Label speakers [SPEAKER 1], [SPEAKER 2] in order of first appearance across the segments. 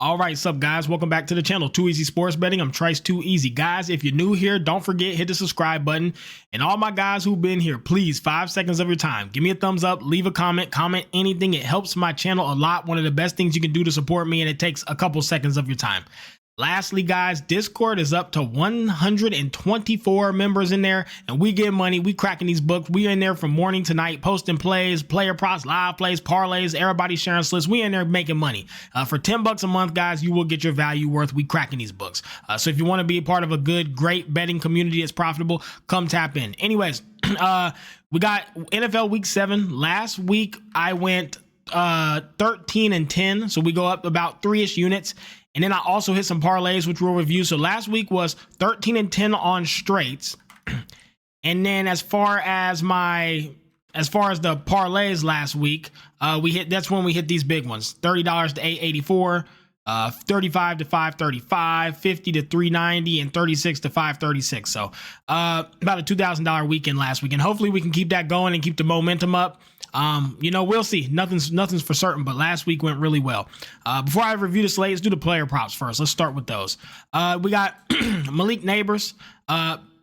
[SPEAKER 1] All right, sup guys, welcome back to the channel, Too Easy Sports Betting. I'm Trice Too Easy. Guys, if you're new here, don't forget, hit the subscribe button. And all my guys who've been here, please, 5 seconds of your time, give me a thumbs up, leave a comment anything. It helps my channel a lot. One of the best things you can do to support me, and it takes a couple seconds of your time. Lastly, guys, Discord is up to 124 members in there, and we get money. We cracking these books. We in there from morning to night, posting plays, player props, live plays, parlays, everybody sharing slips. We in there making money. For $10 a month, guys, you will get your value worth. We cracking these books. So if you want to be a part of a good, great betting community that's profitable, come tap in. Anyways, we got NFL Week 7. Last week, I went 13-10, so we go up about 3-ish units. And then I also hit some parlays, which we'll review. So last week was 13-10 on straights. And then as far as the parlays last week, that's when we hit these big ones. $30 to 884, 35 to 535, 50 to 390, and 36 to 536. So about a $2,000 weekend last week. And hopefully we can keep that going and keep the momentum up. We'll see. Nothing's for certain, but last week went really well. Before I review the slate, let's do the player props first. Let's start with those. We got Malik Neighbors,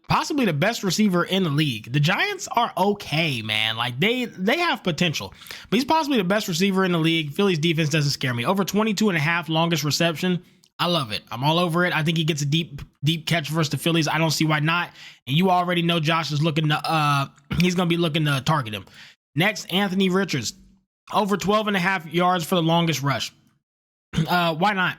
[SPEAKER 1] possibly the best receiver in the league. The Giants are okay, man. Like they have potential, but he's possibly the best receiver in the league. Philly's defense doesn't scare me. Over 22.5 longest reception. I love it. I'm all over it. I think he gets a deep catch versus the Phillies. I don't see why not. And you already know Josh is looking to, he's going to be looking to target him. Next, Anthony Richards, over 12.5 yards for the longest rush. Why not?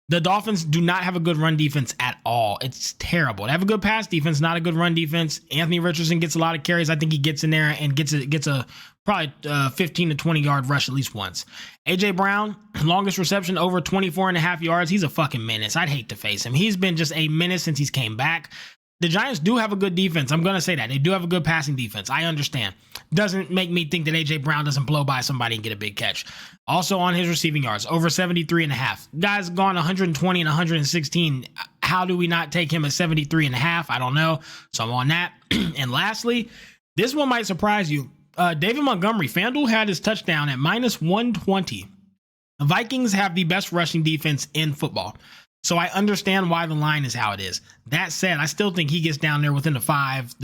[SPEAKER 1] The Dolphins do not have a good run defense at all. It's terrible. They have a good pass defense, not a good run defense. Anthony Richardson gets a lot of carries. I think he gets in there and gets a probably 15 to 20 yard rush at least once. AJ Brown, longest reception, over 24.5 yards. He's a fucking menace. I'd hate to face him. He's been just a menace since he's came back. The Giants do have a good defense. I'm going to say that. They do have a good passing defense. I understand. Doesn't make me think that A.J. Brown doesn't blow by somebody and get a big catch. Also on his receiving yards, over 73.5. Guys gone 120 and 116. How do we not take him at 73.5? I don't know. So I'm on that. And lastly, this one might surprise you. David Montgomery, FanDuel had his touchdown at minus 120. The Vikings have the best rushing defense in football. So I understand why the line is how it is. That said, I still think he gets down there within the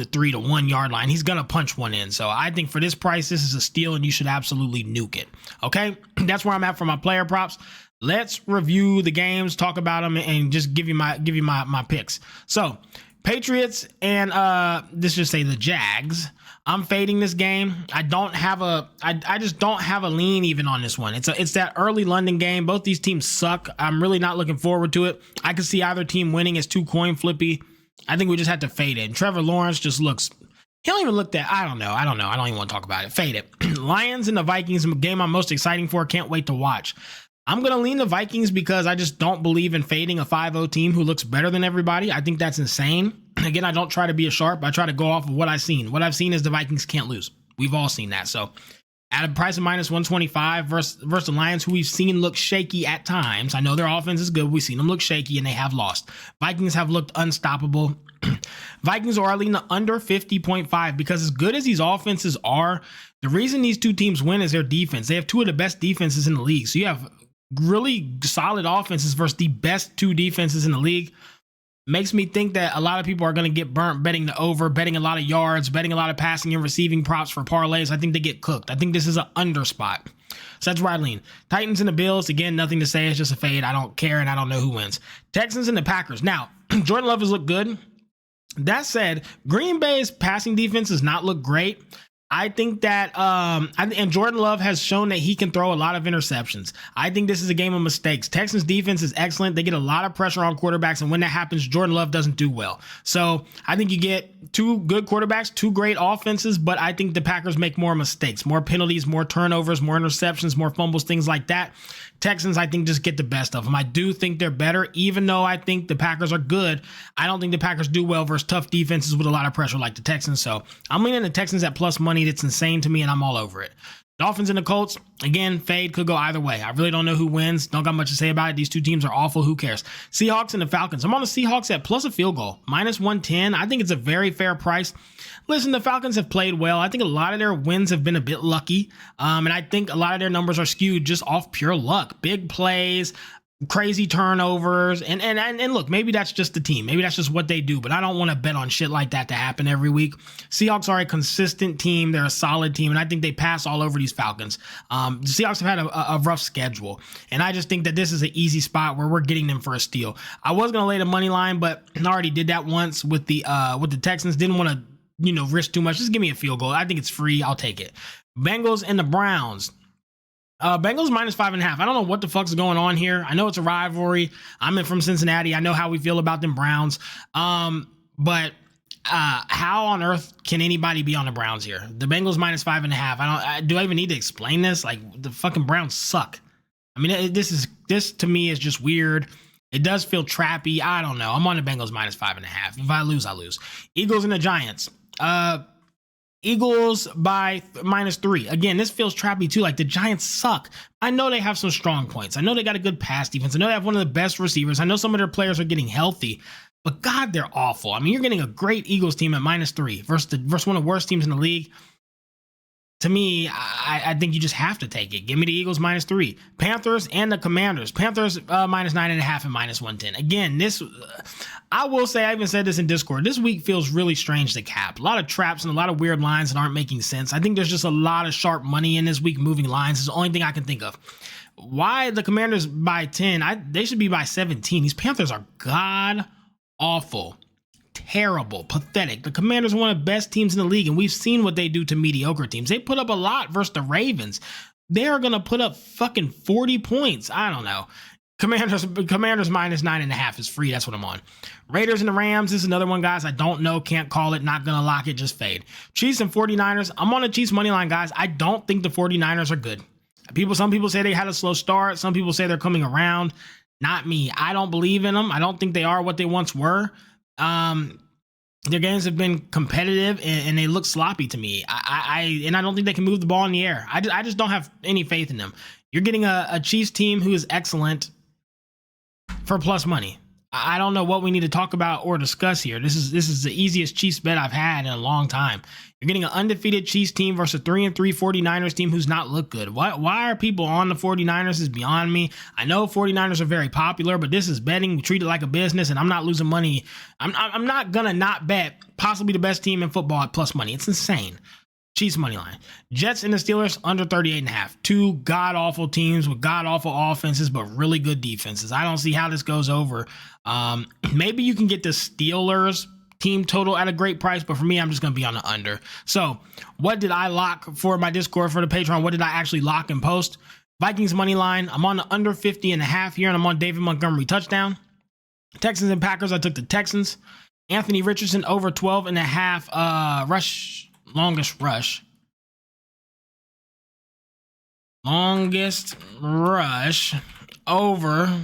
[SPEAKER 1] 3 to 1 yard line. He's going to punch one in. So I think for this price, this is a steal and you should absolutely nuke it. Okay. That's where I'm at for my player props. Let's review the games, talk about them, and just give you my picks. So Patriots and let's just say the Jags. I'm fading this game. I just don't have a lean even on this one. It's that early London game. Both these teams suck. I'm really not looking forward to it. I can see either team winning. It's too coin flippy. I think we just have to fade it. And Trevor Lawrence just looks, he don't even look that, I don't know. I don't even want to talk about it. Fade it. Lions and the Vikings, game I'm most exciting for. Can't wait to watch. I'm going to lean the Vikings because I just don't believe in fading a 5-0 team who looks better than everybody. I think that's insane. Again, I don't try to be a sharp. I try to go off of what I've seen. What I've seen is the Vikings can't lose. We've all seen that. So at a price of minus 125 versus the Lions, who we've seen look shaky at times. I know their offense is good. We've seen them look shaky and they have lost. Vikings have looked unstoppable. Vikings are leaning under 50.5 because as good as these offenses are, the reason these two teams win is their defense. They have two of the best defenses in the league. So you have really solid offenses versus the best two defenses in the league. Makes me think that a lot of people are going to get burnt betting the over, betting a lot of yards, betting a lot of passing and receiving props for parlays. I think they get cooked. I think this is an under spot. So that's where I lean. Titans and the Bills, again, nothing to say. It's just a fade. I don't care, and I don't know who wins. Texans and the Packers. Now, Jordan Love has looked good. That said, Green Bay's passing defense does not look great. I think that, and Jordan Love has shown that he can throw a lot of interceptions. I think this is a game of mistakes. Texans defense is excellent. They get a lot of pressure on quarterbacks, and when that happens, Jordan Love doesn't do well. So I think you get two good quarterbacks, two great offenses, but I think the Packers make more mistakes, more penalties, more turnovers, more interceptions, more fumbles, things like that. Texans, I think, just get the best of them. I do think they're better, even though I think the Packers are good. I don't think the Packers do well versus tough defenses with a lot of pressure like the Texans. So I'm leaning the Texans at plus money. That's insane to me, and I'm all over it. Dolphins and the Colts, again, fade, could go either way. I really don't know who wins. Don't got much to say about it. These two teams are awful. Who cares? Seahawks and the Falcons. I'm on the Seahawks at plus a field goal, minus 110. I think it's a very fair price. Listen, the Falcons have played well. I think a lot of their wins have been a bit lucky. And I think a lot of their numbers are skewed just off pure luck. Big plays, crazy turnovers, and look, maybe that's just the team, maybe that's just what they do, but I don't want to bet on shit like that to happen every week. Seahawks are a consistent team, they're a solid team, and I think they pass all over these Falcons. The Seahawks have had a rough schedule, and I just think that this is an easy spot where we're getting them for a steal. I was gonna lay the money line, but I already did that once with the Texans. Didn't want to risk too much. Just give me a field goal. I think it's free, I'll take it. Bengals and the Browns. Bengals -5.5. I don't know what the fuck's going on here. I know it's a rivalry. I'm from Cincinnati. I know how we feel about them Browns. But how on earth can anybody be on the Browns here? The Bengals -5.5. Do I even need to explain this? Like, the fucking Browns suck. I mean, this to me is just weird. It does feel trappy. I don't know. I'm on the Bengals -5.5. If I lose, I lose. Eagles and the Giants. Eagles by -3. Again, this feels trappy too. Like, the Giants suck. I know they have some strong points. I know they got a good pass defense. I know they have one of the best receivers. I know some of their players are getting healthy, but God, they're awful. I mean, you're getting a great Eagles team at -3 versus one of the worst teams in the league. To me, I think you just have to take it. Give me the Eagles -3. Panthers and the Commanders. Panthers -9.5 and -110. Again, this, I will say, I even said this in Discord, this week feels really strange to cap. A lot of traps and a lot of weird lines that aren't making sense. I think there's just a lot of sharp money in this week moving lines. It's the only thing I can think of. Why the Commanders by 10? They should be by 17. These Panthers are god awful. Terrible, pathetic. The Commanders are one of the best teams in the league, and we've seen what they do to mediocre teams. They put up a lot versus the Ravens. They're going to put up fucking 40 points. I don't know. Commanders -9.5 is free. That's what I'm on. Raiders and the Rams is another one, guys. I don't know. Can't call it. Not going to lock it. Just fade. Chiefs and 49ers. I'm on the Chiefs money line, guys. I don't think the 49ers are good. Some people say they had a slow start. Some people say they're coming around. Not me. I don't believe in them. I don't think they are what they once were. Their games have been competitive and they look sloppy to me. I don't think they can move the ball in the air. I just don't have any faith in them. You're getting a Chiefs team who is excellent for plus money. I don't know what we need to talk about or discuss here. This is the easiest Chiefs bet I've had in a long time. You're getting an undefeated Chiefs team versus a 3-3 49ers team who's not looked good. Why are people on the 49ers is beyond me. I know 49ers are very popular, but this is betting. We treat it like a business, and I'm not losing money. I'm not gonna not bet possibly the best team in football at plus money. It's insane. Chiefs money line. Jets and the Steelers under 38.5. Two god-awful teams with god-awful offenses, but really good defenses. I don't see how this goes over. Maybe you can get the Steelers team total at a great price, but for me, I'm just going to be on the under. So what did I lock for my Discord for the Patreon? What did I actually lock and post? Vikings money line. I'm on the under 50.5 here, and I'm on David Montgomery touchdown. Texans and Packers. I took the Texans. Anthony Richardson over 12.5 rush. Longest rush over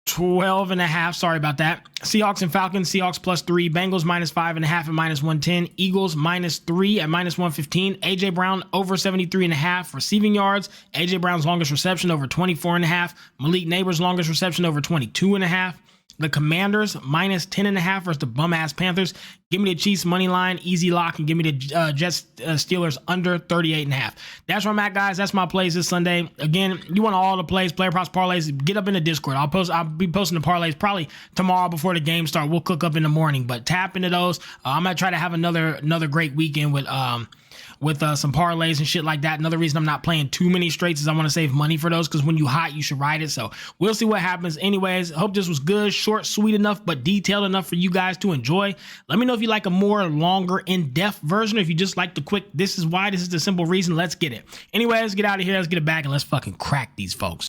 [SPEAKER 1] 12.5. Sorry about that. Seahawks and Falcons. Seahawks +3. Bengals -5.5 and -110. Eagles -3 at -115. AJ Brown over 73.5 receiving yards. AJ Brown's longest reception over 24.5. Malik Neighbors' longest reception over 22.5. The Commanders -10.5 versus the bum-ass Panthers. Give me the Chiefs money line, easy lock, and give me the Jets Steelers under 38.5. That's where I'm at, guys. That's my plays this Sunday. Again, you want all the plays, player props, parlays, get up in the Discord. I'll be posting the parlays probably tomorrow before the game start. We'll cook up in the morning, but tap into those. I'm gonna try to have another great weekend with some parlays and shit like that. Another reason I'm not playing too many straights is I want to save money for those, because when you hot, you should ride it. So we'll see what happens. Anyways, hope this was good, short, sweet enough, but detailed enough for you guys to enjoy. Let me know if you like a more longer, in-depth version, or if you just like the quick, this is why, this is the simple reason. Let's get it. Anyways, let's get out of here. Let's get it back and let's fucking crack these folks.